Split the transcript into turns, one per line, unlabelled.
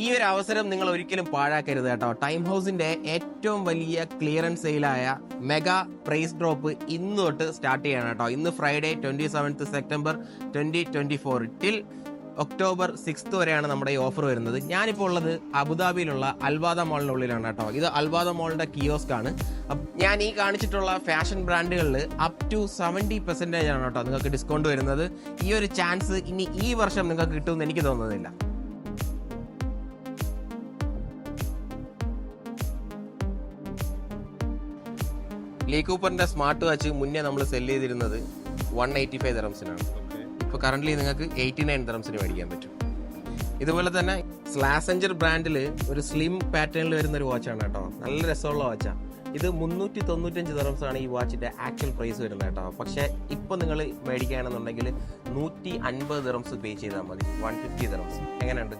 ഈ ഒരു അവസരം നിങ്ങൾ ഒരിക്കലും പാഴാക്കരുത് കേട്ടോ. ടൈം ഹൗസിന്റെ ഏറ്റവും വലിയ ക്ലിയറൻസ് സെയിലായ മെഗാ പ്രൈസ് ഡ്രോപ്പ് ഇന്ന് തൊട്ട് സ്റ്റാർട്ട് ചെയ്യണം കേട്ടോ. ഇന്ന് ഫ്രൈഡേ 27 സെപ്റ്റംബർ 2024 ടിൽ ഒക്ടോബർ 6 വരെയാണ് നമ്മുടെ ഈ ഓഫർ വരുന്നത്. ഞാനിപ്പോൾ ഉള്ളത് അബുദാബിയിലുള്ള അൽവാദ മോളിനുള്ളിലാണ് കേട്ടോ. ഇത് അൽവാദ മോളിന്റെ കിയോസ്ക് ആണ്. ഞാൻ ഈ കാണിച്ചിട്ടുള്ള ഫാഷൻ ബ്രാൻഡുകളിൽ അപ് ടു 70% ആണ് കേട്ടോ നിങ്ങൾക്ക് ഡിസ്കൗണ്ട് വരുന്നത്. ഈ ഒരു ചാൻസ് ഇനി ഈ വർഷം നിങ്ങൾക്ക് കിട്ടുമെന്ന് എനിക്ക് തോന്നുന്നില്ല. ലീ കൂപ്പറിന്റെ സ്മാർട്ട് വാച്ച് മുന്നേ നമ്മൾ സെല് ചെയ്തിരുന്നത് 185 ദിറംസിനാണ്. ഇപ്പോൾ കറന്റ് നിങ്ങൾക്ക് 89 ദിറംസിന് മേടിക്കാൻ പറ്റും. ഇതുപോലെ തന്നെ സ്ലാസഞ്ചർ ബ്രാൻഡിൽ ഒരു സ്ലിം പാറ്റേണിൽ വരുന്ന ഒരു വാച്ചാണ് കേട്ടോ. നല്ല രസമുള്ള വാച്ചാണ്. ഇത് 395 ദിറംസാണ് ഈ വാച്ചിന്റെ ആക്ച്വൽ പ്രൈസ് വരുന്നത് കേട്ടോ. പക്ഷെ ഇപ്പൊ നിങ്ങൾ മേടിക്കുകയാണെന്നുണ്ടെങ്കിൽ 150 ദിറംസ് പേ ചെയ്താൽ മതി. 150 ദിറംസ്. എങ്ങനെയുണ്ട്?